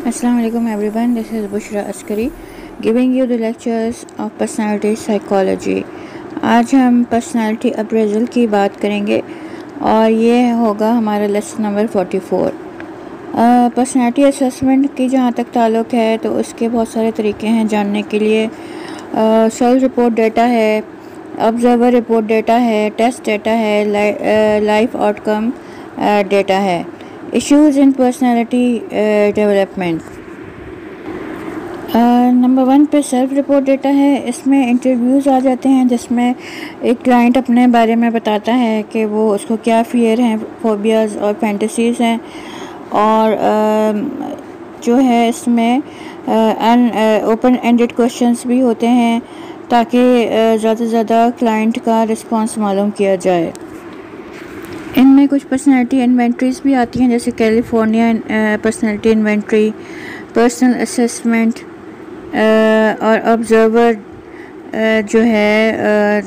Assalamu alaikum everyone, this is Bushra Askari giving you the lectures of personality psychology। आज हम personality appraisal की बात करेंगे और ये होगा हमारा लेसन नंबर 44। पर्सनालिटी असेसमेंट की जहाँ तक ताल्लुक़ है तो उसके बहुत सारे तरीके हैं जानने के लिए। सेल्फ रिपोर्ट डेटा है, ऑब्जर्वर रिपोर्ट डेटा है, टेस्ट डेटा है, लाइफ आउटकम डेटा है। इश्यूज़ इन पर्सनालिटी डेवलपमेंट। नंबर 1 पे सेल्फ रिपोर्ट डेटा है। इसमें इंटरव्यूज़ आ जाते हैं जिसमें एक क्लाइंट अपने बारे में बताता है कि वो उसको क्या फ़ियर हैं, फोबियाज़ और फैंटेसीज़ हैं। और जो है इसमें ओपन एंडेड क्वेश्चंस भी होते हैं ताकि ज़्यादा से ज़्यादा क्लाइंट का रिस्पांस मालूम किया जाए। इनमें कुछ पर्सनालिटी इन्वेंट्रीज़ भी आती हैं जैसे California personality inventory, personal assessment और ऑब्जर्वर जो है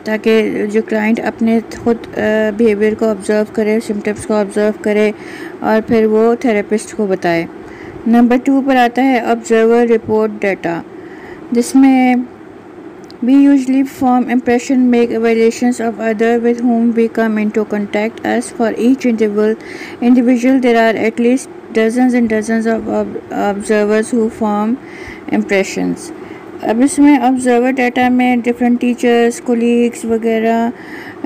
ताकि जो क्लाइंट अपने खुद बिहेवियर को ऑब्ज़र्व करे, सिम्टम्स को ऑब्ज़र्व करे और फिर वो थेरेपिस्ट को बताए। नंबर 2 पर आता है ऑब्जर्वर रिपोर्ट डेटा, जिसमें we usually form impression, make evaluations of other with whom we come into contact. As for each individual there are at least dozens and dozens of observers who form impressions. अब इसमें observer data में different teachers, colleagues वगैरह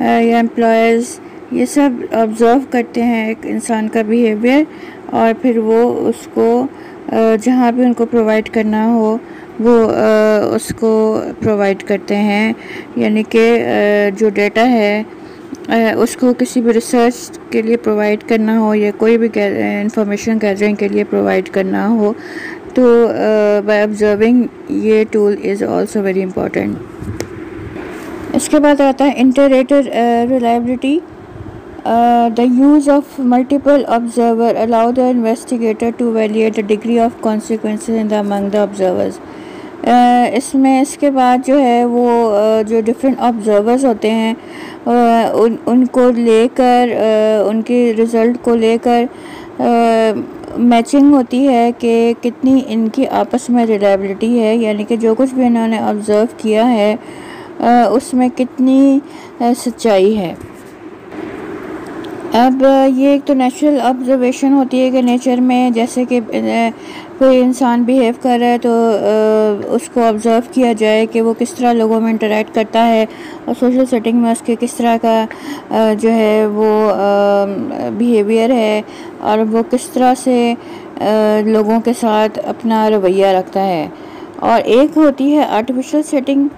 या employees ये सब observe करते हैं एक इंसान का बिहेवियर और फिर वो उसको जहाँ भी उनको प्रोवाइड करना हो वो उसको प्रोवाइड करते हैं। यानी कि जो डेटा है उसको किसी भी रिसर्च के लिए प्रोवाइड करना हो या कोई भी इंफॉर्मेशन गैदरिंग के लिए प्रोवाइड करना हो तो बाय ऑब्जर्विंग ये tool is also very important. इसके बाद आता है इंटरेटर reliability. The use of multiple observer allow the investigator to evaluate the degree of consequences among the observers. इसमें इसके बाद जो है वो जो डिफरेंट ऑब्जर्वर्स होते हैं उनको लेकर उनके रिज़ल्ट को लेकर मैचिंग होती है कि कितनी इनकी आपस में रिलायबिलिटी है, यानी कि जो कुछ भी इन्होंने ऑब्ज़र्व किया है उसमें कितनी सच्चाई है। अब ये एक तो नेचुरल ऑब्जर्वेशन होती है कि नेचर में जैसे कि कोई इंसान बिहेव कर रहा है तो उसको ऑब्ज़र्व किया जाए कि वो किस तरह लोगों में इंटरेक्ट करता है और सोशल सेटिंग में उसके किस तरह का जो है वो बिहेवियर है और वो किस तरह से लोगों के साथ अपना रवैया रखता है। और एक होती है आर्टिफिशियल सेटिंग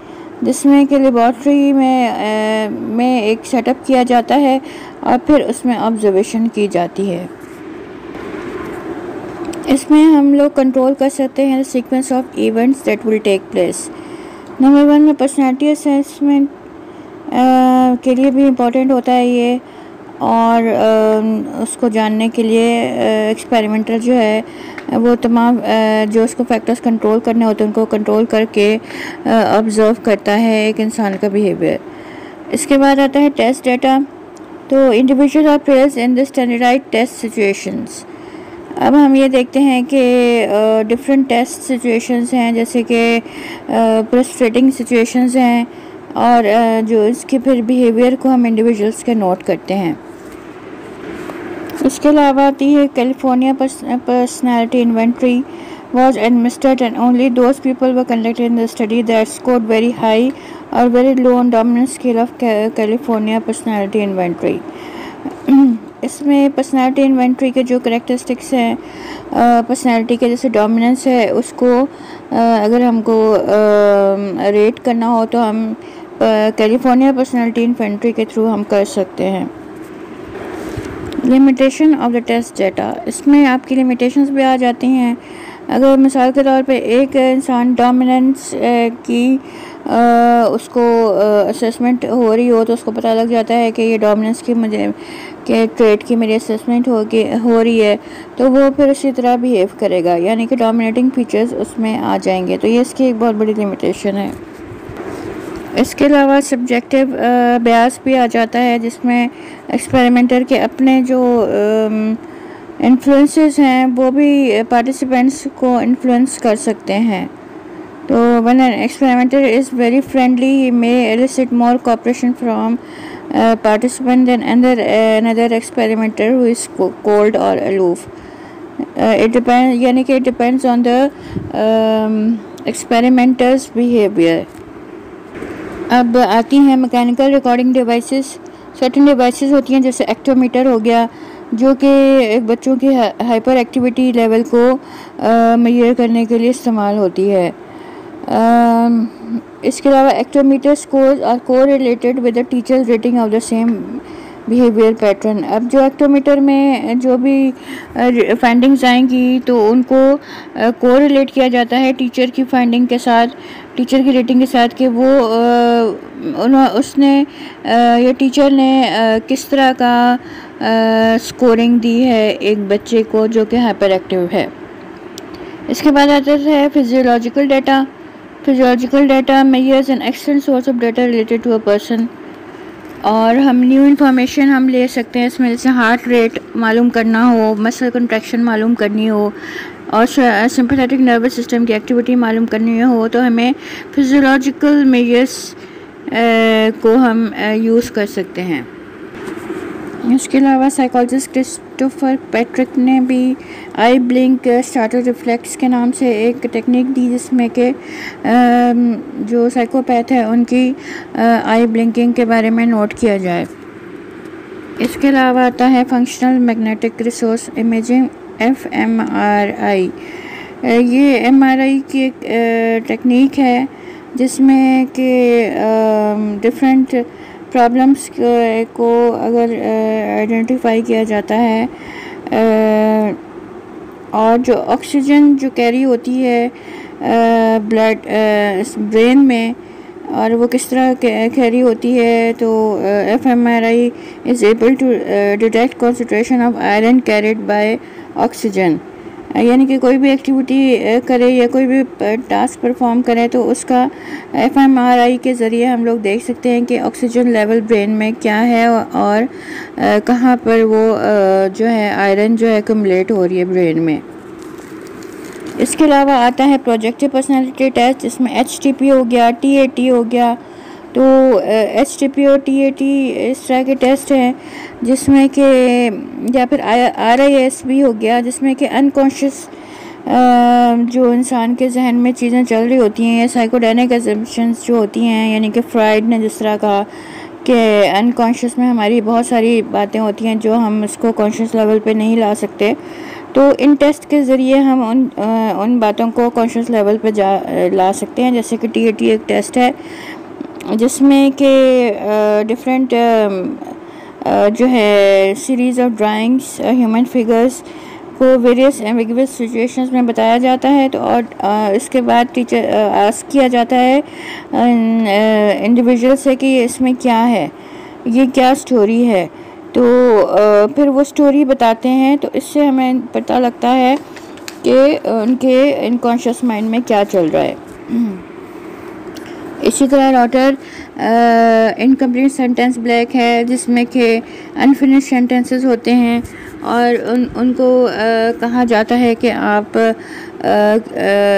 जिसमें कि लेबॉर्ट्री में एक सेटअप किया जाता है और फिर उसमें ऑब्जर्वेशन की जाती है। इसमें हम लोग कंट्रोल कर सकते हैं sequence of events that will take place. Number 1 में पर्सनालिटी असेसमेंट के लिए भी इम्पोर्टेंट होता है ये और उसको जानने के लिए एक्सपेरिमेंटर जो है वो तमाम जो उसको फैक्टर्स कंट्रोल करने होते हैं उनको कंट्रोल करके ऑब्ज़र्व करता है एक इंसान का बिहेवियर। इसके बाद आता है टेस्ट डेटा। तो individual are placed in the standardized test situations. अब हम ये देखते हैं कि डिफरेंट टेस्ट सिचुएशंस हैं जैसे कि फ्रस्ट्रेटिंग सिचुएशंस हैं और जो इसके फिर बिहेवियर को हम इंडिविजुअल्स के नोट करते हैं। इसके अलावा आती है California personality inventory was administered and only those people were conducted in the study that scored very high or very low on dominant scale of California personality inventory। इसमें पर्सनालिटी इन्वेंट्री के जो characteristics हैं personality के जैसे dominance है उसको अगर हमको रेट करना हो तो हम कैलिफोर्निया पर्सनालिटी इन्वेंट्री के थ्रू हम कर सकते हैं। Limitation of the test data, इसमें आपकी लिमिटेशंस भी आ जाती हैं। अगर मिसाल के तौर पे एक इंसान डोमिनेंस की उसको असेसमेंट हो रही हो तो उसको पता लग जाता है कि ये डोमिनेंस की मुझे के ट्रेट की मेरी असेसमेंट हो रही है तो वो फिर उसी तरह बिहेव करेगा, यानी कि डोमिनेटिंग फीचर्स उसमें आ जाएंगे। तो ये इसकी एक बहुत बड़ी लिमिटेशन है। इसके अलावा सब्जेक्टिव बयास भी आ जाता है जिसमें एक्सपेरिमेंटर के अपने जो इन्फ्लुएंसेस हैं वो भी पार्टिसिपेंट्स को इन्फ्लुएंस कर सकते हैं। तो when an experimenter is very friendly, he may elicit more cooperation from participant than another experimenter who is cold or aloof. It depends, यानी कि it depends on the experimenter's behavior. अब आती हैं mechanical recording devices. Certain devices होती हैं जैसे एक्टोमीटर हो गया, जो कि एक बच्चों की हाइपर एक्टिविटी लेवल को मेजर करने के लिए इस्तेमाल होती है। इसके अलावा actometer scores are correlated with the teacher's rating of the same behaviour pattern. अब जो एक्टोमीटर में जो भी फाइंडिंग्स आएंगी तो उनको कोरिलेट किया जाता है टीचर की फाइंडिंग के साथ, टीचर की रेटिंग के साथ, कि वो उसने या टीचर ने किस तरह का स्कोरिंग दी है एक बच्चे को जो कि हाइपर एक्टिव है। इसके बाद आता है physiological data. Physiological data measures an extent source of data related to a person, और हम न्यू इन्फॉर्मेशन हम ले सकते हैं इसमें, जैसे हार्ट रेट मालूम करना हो, मसल कंट्रैक्शन मालूम करनी हो और सिंपैथेटिक नर्वस सिस्टम की एक्टिविटी मालूम करनी हो, तो हमें फिजियोलॉजिकल मेजर्स को हम यूज़ कर सकते हैं। इसके अलावा साइकोलॉजिस्ट क्रिस्टोफर पैट्रिक ने भी आई ब्लिंक स्टार्टर रिफ्लेक्स के नाम से एक टेक्निक दी, जिसमें कि जो साइकोपैथ है उनकी आई ब्लिंकिंग के बारे में नोट किया जाए। इसके अलावा आता है functional magnetic resource imaging FMRI। ये MRI की एक टेक्निक है जिसमें कि डिफरेंट प्रॉब्लम्स को अगर आइडेंटिफाई किया जाता है और जो ऑक्सीजन जो कैरी होती है ब्लड ब्रेन में और वो किस तरह कैरी होती है, तो FMRI is able to detect concentration of iron carried by oxygen. यानी कि कोई भी एक्टिविटी करे या कोई भी टास्क परफॉर्म करे तो उसका FMRI के ज़रिए हम लोग देख सकते हैं कि ऑक्सीजन लेवल ब्रेन में क्या है और कहाँ पर वो जो है आयरन जो है एक्युमुलेट हो रही है ब्रेन में। इसके अलावा आता है प्रोजेक्टिव पर्सनालिटी टेस्ट, जिसमें HTP हो गया, TAT हो गया। तो HTP और TAT इस तरह के टेस्ट हैं जिसमें कि, या फिर RIS भी हो गया, जिसमें कि अनकॉन्शियस जो इंसान के जहन में चीज़ें चल रही होती हैं, या साइकोडायनिक अजम्पशंस जो होती हैं, यानी कि फ्राइड ने जिस तरह कहा कि अनकॉन्शियस में हमारी बहुत सारी बातें होती हैं जो हम उसको कॉन्शियस लेवल पे नहीं ला सकते। तो इन टेस्ट के ज़रिए हम उन बातों को कॉन्शियस लेवल पे ला सकते हैं। जैसे कि TAT एक टेस्ट है जिसमें कि डिफरेंट जो है series of drawings human figures को वेरियस एम्बिगुअस सिचुएशंस में बताया जाता है। तो और इसके बाद टीचर आस्क किया जाता है इंडिविजुअल से कि इसमें क्या है, ये क्या स्टोरी है, तो फिर वो स्टोरी बताते हैं। तो इससे हमें पता लगता है कि उनके इनकॉन्शियस माइंड में क्या चल रहा है। इसी तरह रॉटर इनकम्प्लीट सेंटेंस ब्लैक है, जिसमें कि अनफिनिश सेंटेंसेस होते हैं और उनको कहा जाता है कि आप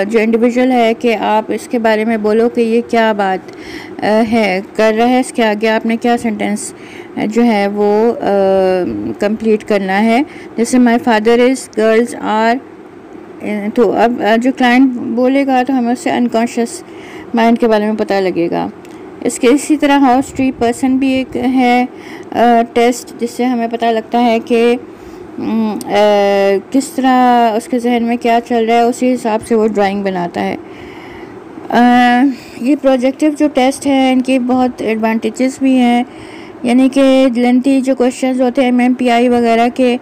जो इंडिविजुअल है कि आप इसके बारे में बोलो कि ये क्या बात है कर रहा है, इसके आगे आपने क्या सेंटेंस जो है वो कंप्लीट करना है। जैसे my father is girls are, तो अब जो क्लाइंट बोलेगा तो हमें उससे अनकॉन्शियस माइंड के बारे में पता लगेगा। इसी तरह हाउस ट्री पर्सन भी एक है टेस्ट, जिससे हमें पता लगता है कि किस तरह उसके जहन में क्या चल रहा है, उसी हिसाब से वो ड्राइंग बनाता है। ये प्रोजेक्टिव जो टेस्ट है इनकी बहुत एडवांटेजेस भी हैं, यानी कि लेंथी जो क्वेश्चंस होते हैं MMPI वगैरह के,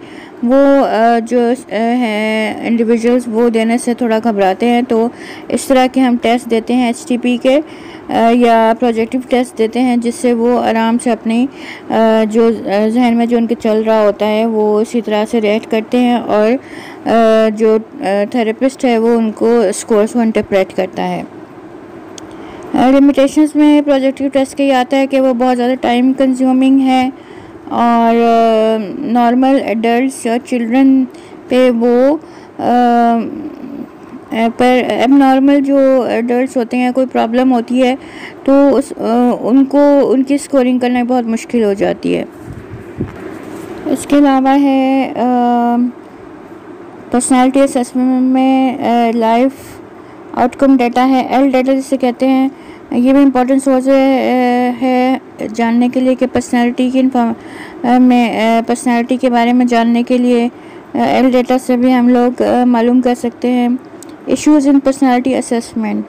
वो जो हैं इंडिविजुअल्स वो देने से थोड़ा घबराते हैं। तो इस तरह के हम टेस्ट देते हैं HTP के या प्रोजेक्टिव टेस्ट देते हैं, जिससे वो आराम से अपनी जो जहन में जो उनके चल रहा होता है वो इसी तरह से रिएक्ट करते हैं और जो थेरेपिस्ट है वो उनको स्कोर्स को इंटरप्रेट करता है। लिमिटेशंस में प्रोजेक्टिव टेस्ट के ये आता है कि वो बहुत ज़्यादा टाइम कंज्यूमिंग है और नॉर्मल एडल्ट्स या चिल्ड्रन पे वो पर एबनॉर्मल जो एडल्ट्स होते हैं कोई प्रॉब्लम होती है तो उनको उनकी स्कोरिंग करना बहुत मुश्किल हो जाती है। इसके अलावा है पर्सनालिटी असेसमेंट में लाइफ आउटकम डाटा है, एल डाटा जिसे कहते हैं। ये भी इम्पोर्टेंट सोर्स है जानने के लिए कि पर्सनालिटी के बारे में जानने के लिए एल डाटा से भी हम लोग मालूम कर सकते हैं। इश्यूज़ इन पर्सनालिटी असेसमेंट,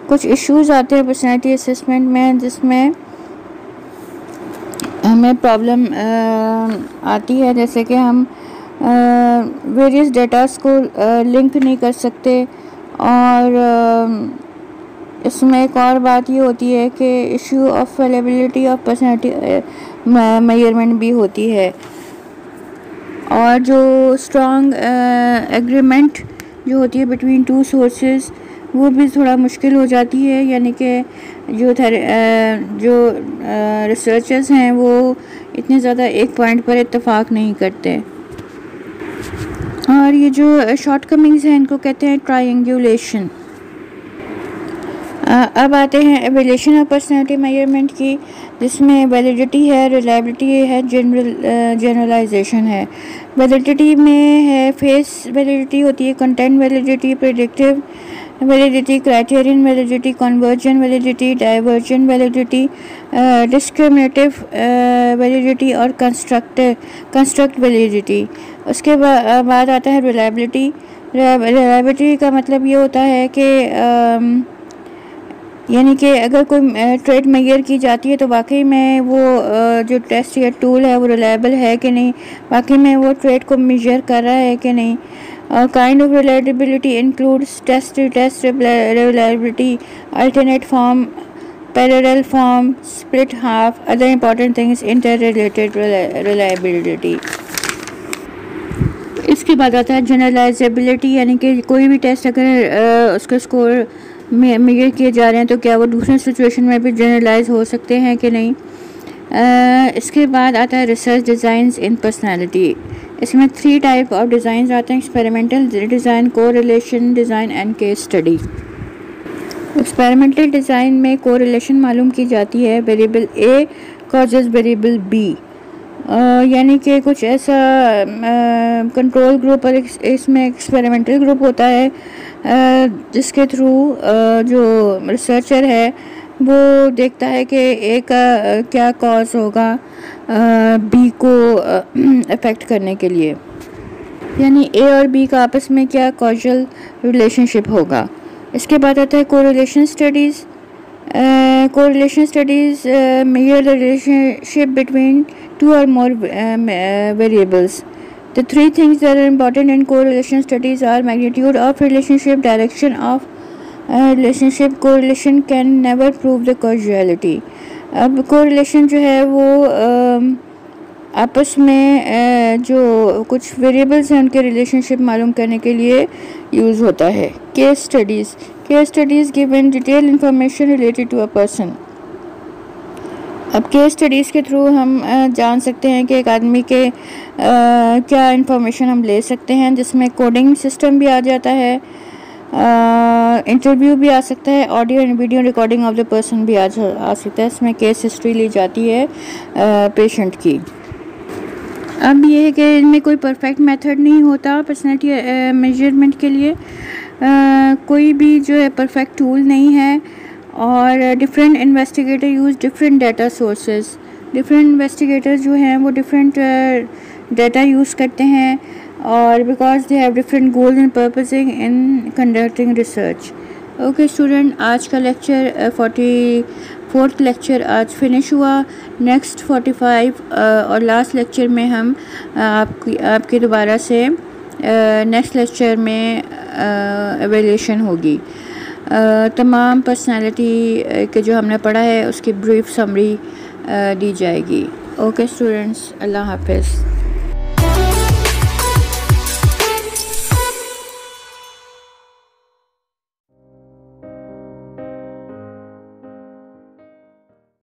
कुछ इश्यूज़ आते हैं पर्सनालिटी असेसमेंट में जिसमें हमें प्रॉब्लम आती है, जैसे कि हम वेरियस डेटास को लिंक नहीं कर सकते। और इसमें एक और बात ये होती है कि issue of availability of personality measurement भी होती है। और जो स्ट्रॉन्ग एग्रीमेंट जो होती है बिटवीन टू सोर्सेज वो भी थोड़ा मुश्किल हो जाती है, यानी कि जो रिसर्चर्स हैं वो इतने ज़्यादा एक पॉइंट पर इत्तेफाक नहीं करते। और ये जो शॉर्ट कमिंग्स हैं इनको कहते हैं ट्रायंगुलेशन। अब आते हैं एवल्यूशन ऑफ पर्सनालिटी मेजरमेंट की, जिसमें वैलिडिटी है, रिलायबिलिटी है, जनरलाइजेशन है। वैलिडिटी में है फेस वैलिडिटी होती है, content validity, predictive validity, criterion validity, conversion validity, diversion validity, discriminative validity और कंस्ट्रक्ट वैलिडिटी। उसके बाद आता है रिलायबिलिटी। रिलायबिलिटी का मतलब ये होता है कि यानी कि अगर कोई ट्रेड मेजर की जाती है तो वाकई में वो जो टेस्ट या टूल है वो रिलायबल है कि नहीं, वाकई में वो ट्रेड को मेजर कर रहा है कि नहीं। Kind of reliability includes test reliability, alternate form, parallel form, split half, other important things, inter related reliability. इसके बाद आता है जनरलाइजेबिलिटी, यानी कि कोई भी टेस्ट अगर उसका स्कोर मेजर किए जा रहे हैं तो क्या वो दूसरे सिचुएशन में भी जनरलाइज हो सकते हैं कि नहीं। इसके बाद आता है रिसर्च डिज़ाइंस इन पर्सनालिटी। इसमें 3 टाइप ऑफ डिज़ाइंस आते हैं, experimental design, correlation design and case study. Experimental design में कोरिलेशन मालूम की जाती है, वेरिएबल ए कॉजेज वेरिएबल बी, यानी कि कुछ ऐसा कंट्रोल ग्रुप और इसमें एक्सपेरिमेंटल ग्रुप होता है जिसके थ्रू जो रिसर्चर है वो देखता है कि ए का क्या कॉज होगा बी को अफेक्ट करने के लिए, यानी ए और बी का आपस में क्या कॉजल रिलेशनशिप होगा। इसके बाद आता है correlation studies. Correlation studies measure the relationship between 2 or more variables. The 3 things that are important in correlation studies are magnitude of relationship, direction of relationship. Correlation can never prove the causality. अब correlation जो है वो आपस में जो कुछ variables हैं उनके रिलेशनशिप मालूम करने के लिए यूज़ होता है। Case studies give in detail information related to a person. अब केस स्टडीज़ के थ्रू हम जान सकते हैं कि एक आदमी के क्या इंफॉर्मेशन हम ले सकते हैं, जिसमें कोडिंग सिस्टम भी आ जाता है, इंटरव्यू भी आ सकता है, audio and video recording of the person भी आ सकता है। इसमें केस हिस्ट्री ली जाती है पेशेंट की। अब ये है कि इनमें कोई परफेक्ट मेथड नहीं होता पर्सनालिटी मेजरमेंट के लिए, कोई भी जो है परफेक्ट टूल नहीं है, और different investigator use different data sources. Different investigators जो हैं वो डिफरेंट डाटा यूज़ करते हैं, और because they have different goals and purposes in conducting research. Okay student, आज का लेक्चर 44th लेक्चर आज फिनिश हुआ। नेक्स्ट 45 और लास्ट लेक्चर में हम आपकी दोबारा से नेक्स्ट लेक्चर में एवेल्यूशन होगी। तमाम पर्सनालिटी के जो हमने पढ़ा है उसकी ब्रीफ समरी दी जाएगी। ओके स्टूडेंट्स, अल्लाह हाफ़िज़।